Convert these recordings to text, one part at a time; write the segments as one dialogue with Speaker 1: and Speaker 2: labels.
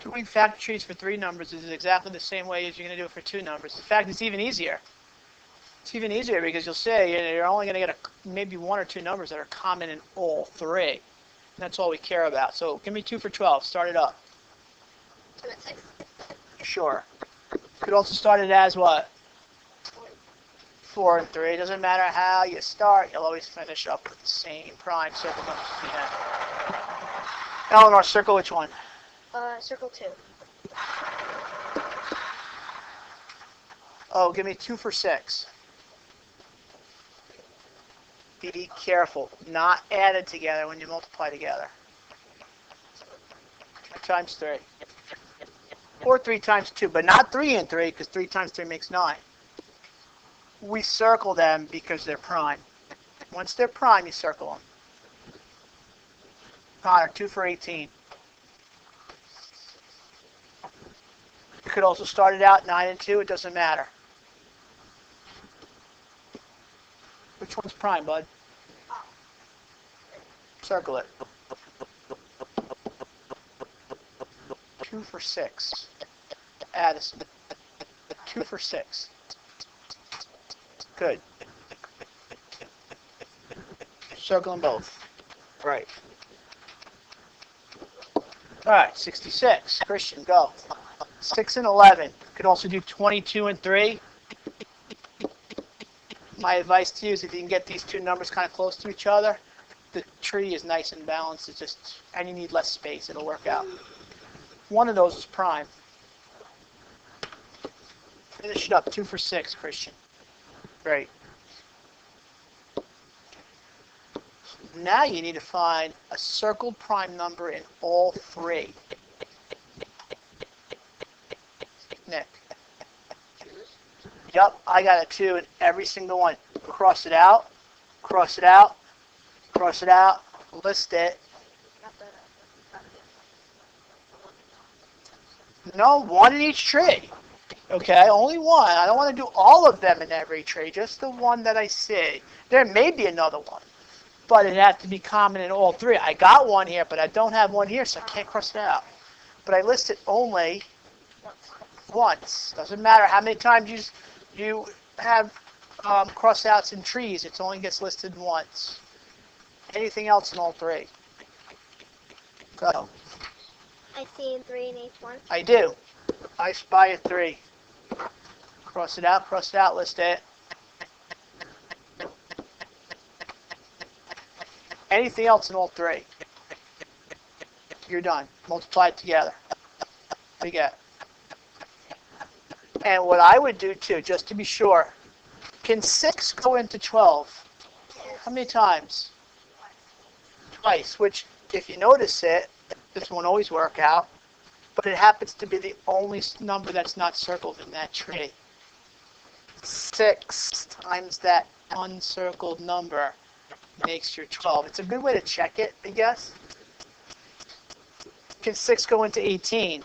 Speaker 1: Doing factor trees for 3 numbers is exactly the same way as you're going to do it for 2 numbers. In fact, it's even easier. It's even easier because you'll say you're only going to get maybe 1 or 2 numbers that are common in all 3. And that's all we care about. So give me 2 for 12. Start it up.
Speaker 2: 2 and 6.
Speaker 1: Sure. Could also start it as what? 4 and 3. Doesn't matter how you start, you'll always finish up with the same prime circle numbers at the end. Eleanor, circle which one?
Speaker 2: Circle 2.
Speaker 1: Oh, give me 2 for 6. Be careful. Not added together when you multiply together. 3 times 3. Or 3 times 2, but not 3 and 3, because 3 times 3 makes 9. We circle them because they're prime. Once they're prime, you circle them. Connor, 2 for 18. You could also start it out 9 and 2. It doesn't matter. Which one's prime, bud? Circle it. 2 for 6. Addison. 2 for 6. Good. Circle them both. Right. All right, 66. Christian, go. 6 and 11. Could also do 22 and 3. My advice to you is if you can get these 2 numbers kind of close to each other, the tree is nice and balanced. It's just, and you need less space. It'll work out. One of those is prime. Finish it up. 2 for 6, Christian. Great. Now you need to find a circled prime number in all 3. Nick. Yep, I got a 2 in every single one. Cross it out, cross it out, cross it out, list it. No, 1 in each tree. Okay, only 1. I don't want to do all of them in every tree, just the one that I see. There may be another one, but it has to be common in all 3. I got 1 here, but I don't have 1 here, so I can't cross it out. But I list it only once. Doesn't matter how many times you have cross-outs in trees. It only gets listed once. Anything else in all 3? Go.
Speaker 2: I see 3 in each one.
Speaker 1: I do. I spy a 3. Cross it out, list it. Anything else in all 3? You're done. Multiply it together. What do you get? And what I would do too, just to be sure, can 6 go into 12? How many times? Twice, which if you notice it, this won't always work out, but it happens to be the only number that's not circled in that tree. 6 times that uncircled number makes your 12. It's a good way to check it, I guess. Can 6 go into 18?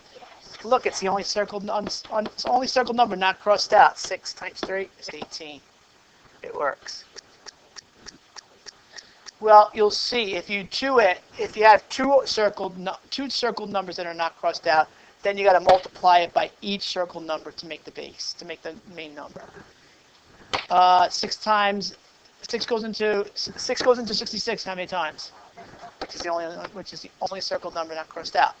Speaker 1: Look, it's the only circled number not crossed out. 6 times 3 is 18. It works. Well, you'll see if you do it. If you have two circled numbers that are not crossed out, then you got to multiply it by each circled number to make the base, to make the main number. 6 goes into 66. How many times? Which is the only circled number not crossed out.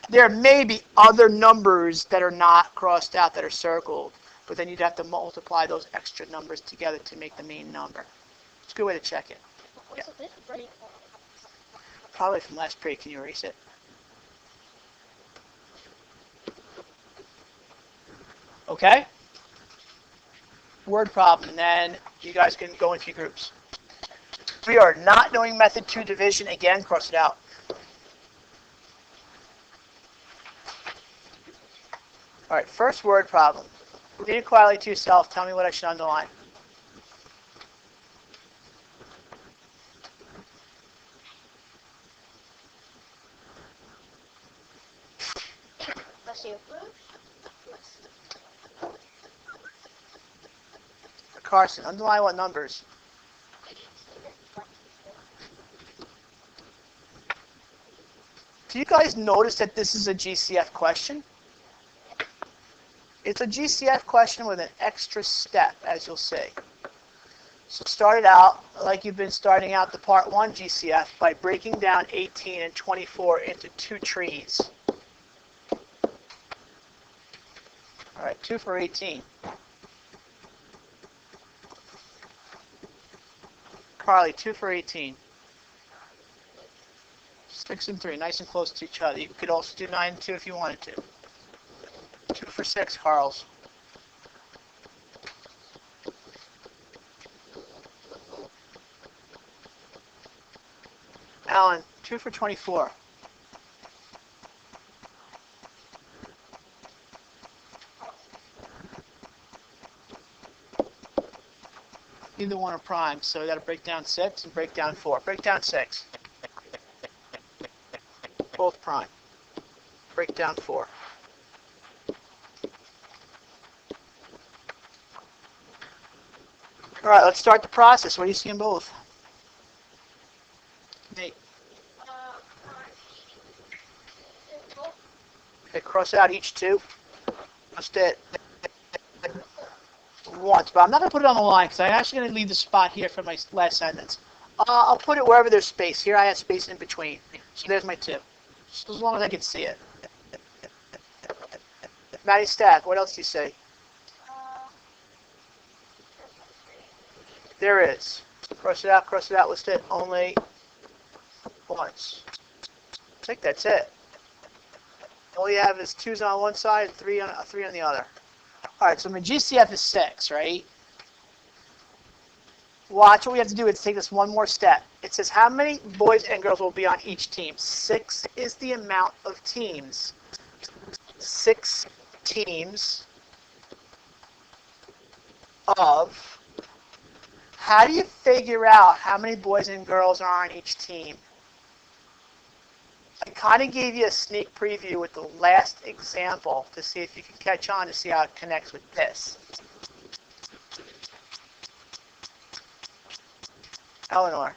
Speaker 1: There may be other numbers that are not crossed out that are circled, but then you'd have to multiply those extra numbers together to make the main number. It's a good way to check it. Yeah. Probably from last period. Can you erase it? Okay? Word problem, and then you guys can go into your groups. We are not doing method 2 division. Again, cross it out. All right, first word problem. Read it quietly to yourself. Tell me what I should underline.
Speaker 2: Bless you.
Speaker 1: Carson, underline what numbers? Do you guys notice that this is a GCF question? It's a GCF question with an extra step, as you'll see. So start it out like you've been starting out the part 1 GCF by breaking down 18 and 24 into 2 trees. All right, 2 for 18. Carly, 2 for 18. 6 and 3, nice and close to each other. You could also do 9 and 2 if you wanted to. 2 for 6, Carl's. Alan, 2 for 24. Either one are prime, so we got to break down 6 and break down 4. Break down 6. Both prime. Break down 4. All right, let's start the process. What do you see in both? Nate. Okay, cross out each 2. Just it. Once, but I'm not going to put it on the line because I'm actually going to leave the spot here for my last sentence. I'll put it wherever there's space. Here I have space in between. So there's my 2. Just as long as I can see it. Maddie Stack, what else do you say? There is. Cross it out, list it only once. I think that's it. All you have is 2's on one side and 3 on the other. All right, so my GCF is 6, right? Watch, what we have to do is take this one more step. It says how many boys and girls will be on each team. 6 is the amount of teams. 6 teams of... How do you figure out how many boys and girls are on each team? I kind of gave you a sneak preview with the last example to see if you can catch on to see how it connects with this. Eleanor.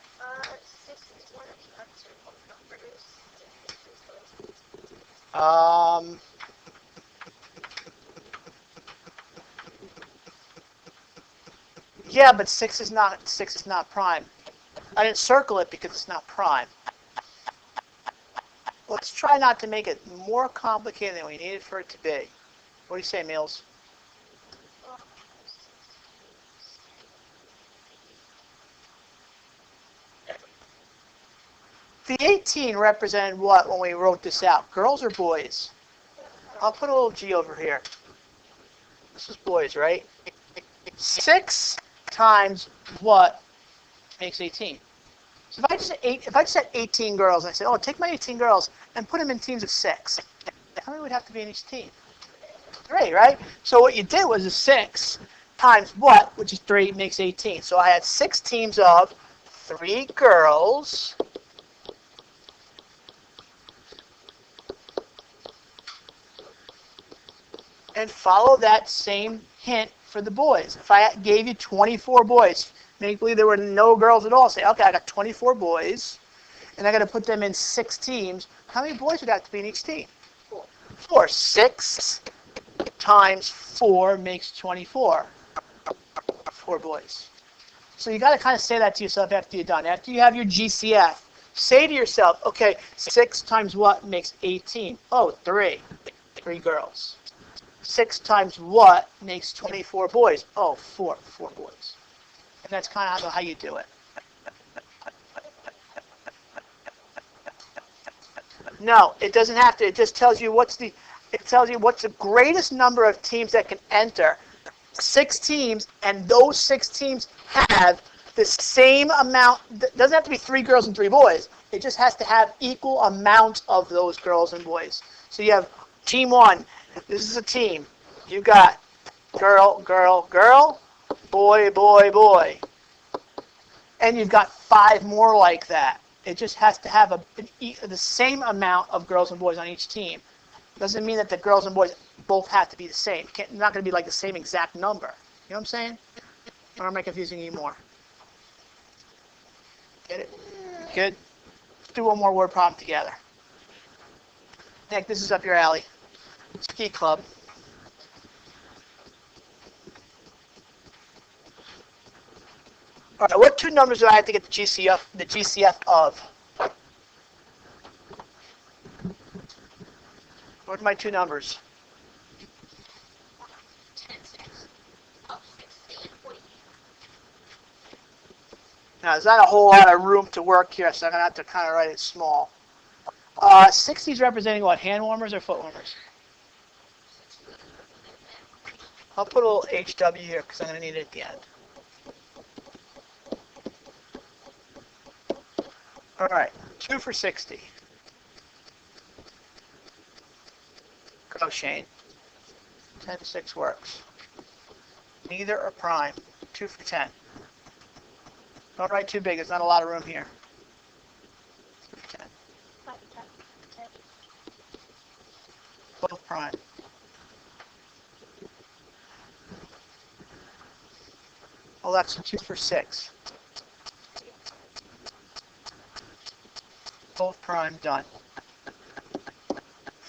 Speaker 2: 6 is one of the uncircled numbers.
Speaker 1: Yeah, but 6 is not prime. I didn't circle it because it's not prime. Let's try not to make it more complicated than we need it for it to be. What do you say, Mills? The 18 represented what when we wrote this out? Girls or boys? I'll put a little G over here. This is boys, right? 6 times what makes 18? So if I just said 18 girls, and I said, oh, take my 18 girls and put them in teams of 6. How many would have to be in each team? 3, right? So what you did was a 6 times what, which is 3, makes 18. So I had 6 teams of 3 girls and follow that same hint for the boys. If I gave you 24 boys, make believe there were no girls at all, say, okay, I got 24 boys, and I got to put them in 6 teams. How many boys would have to be in each team? 4. 6 times 4 makes 24. 4 boys. So you got to kind of say that to yourself after you're done. After you have your GCF, say to yourself, okay, 6 times what makes 18? Oh, 3. 3 girls. 6 times what makes 24 boys? Oh, 4 boys. And that's kind of how you do it. No, it doesn't have to. It just tells you what's the greatest number of teams that can enter. 6 teams, and those 6 teams have the same amount. It doesn't have to be 3 girls and 3 boys. It just has to have equal amounts of those girls and boys. So you have team 1. This is a team. You got girl, girl, girl, boy, boy, boy. And you've got 5 more like that. It just has to have the same amount of girls and boys on each team. Doesn't mean that the girls and boys both have to be the same. It's not going to be like the same exact number. You know what I'm saying? Or am I confusing you more? Get it? Good. Let's do one more word problem together. Nick, this is up your alley. Ski club. All right, what two numbers do I have to get the GCF of? What are my two numbers?
Speaker 2: 10, 6. Oh, 60 and 40.
Speaker 1: Now, there's not a whole lot of room to work here, so I'm going to have to kind of write it small. 60 is representing what, hand warmers or foot warmers? I'll put a little HW here because I'm going to need it at the end. All right, 2 for 60. Go, Shane. 10 to 6 works. Neither are prime. 2 for 10. Don't write too big. There's not a lot of room here. 2 for 10.
Speaker 2: 5, 10.
Speaker 1: Both prime. Alexa, 2 for 6. Both prime, done.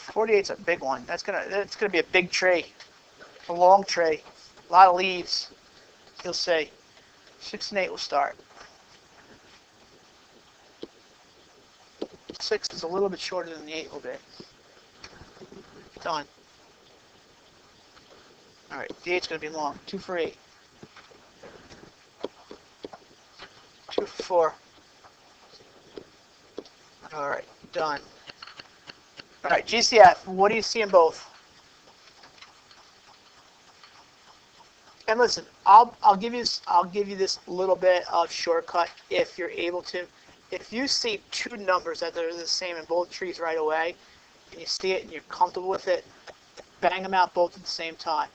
Speaker 1: 48's a big one. That's gonna be a big tray, a long tray, a lot of leaves. You'll see. 6 and 8 will start. 6 is a little bit shorter than the 8 will be. Done. All right, the 8's gonna be long. 2 for 8. 2 for 4. All right, done. All right, GCF, what do you see in both? And listen, I'll give you this little bit of shortcut if you're able to. If you see two numbers that are the same in both trees right away, and you see it and you're comfortable with it, bang them out both at the same time.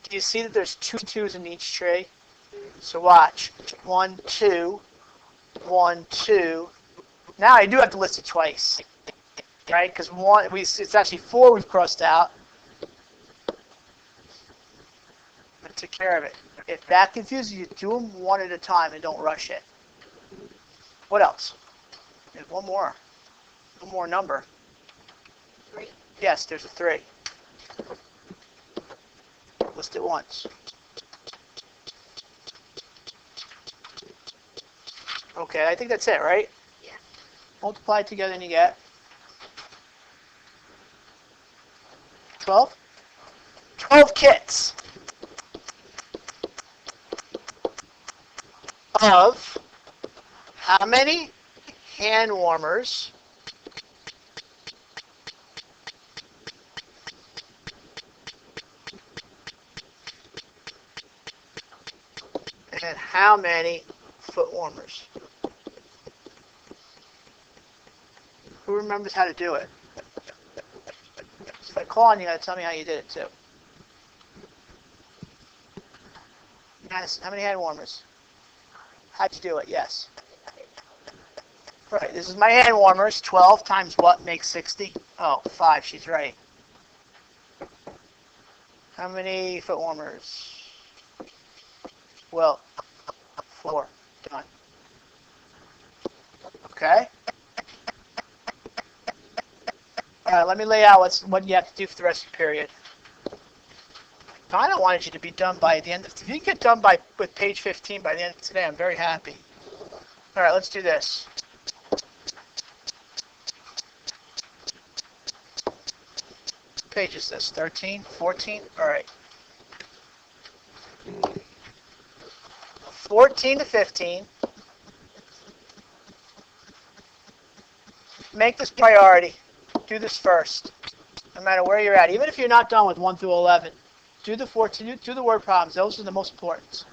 Speaker 1: Do you see that there's 2 2s in each tree? So watch. 1 2, 1 2. Now I do have to list it twice, right? Because it's actually 4 we've crossed out. I took care of it. If that confuses you, do them one at a time and don't rush it. What else? There's one more number.
Speaker 2: 3.
Speaker 1: Yes, there's a 3. List it once. Okay, I think that's it, right?
Speaker 2: Yeah.
Speaker 1: Multiply it together and you get 12. 12 kits of how many hand warmers and how many foot warmers? Who remembers how to do it? If I call on you, you gotta tell me how you did it too. Yes, how many hand warmers? How'd you do it? Yes. Right, this is my hand warmers. 12 times what makes 60? Oh, 5, she's right. How many foot warmers? Well, 4. Done. Okay? All right, let me lay out what you have to do for the rest of the period. I don't want you to be done by the end of, if you can get done with page 15 by the end of today, I'm very happy. All right, let's do this. What page is this? 13? 14? All right. 14 to 15. Make this priority. Do this first, no matter where you're at. Even if you're not done with 1 through 11, do the 14. Do the word problems. Those are the most important.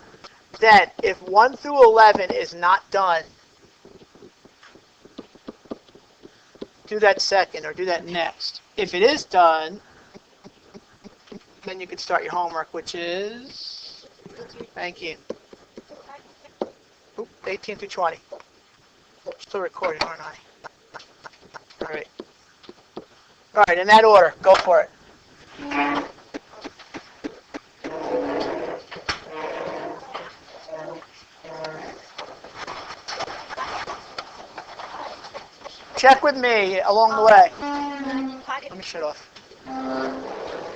Speaker 1: Then, if 1 through 11 is not done, do that second or do that next. If it is done, then you can start your homework, which is, thank you, 18 through 20. Still recording, aren't I? All right. All right, in that order, go for it. Check with me along the way. Let me shut off.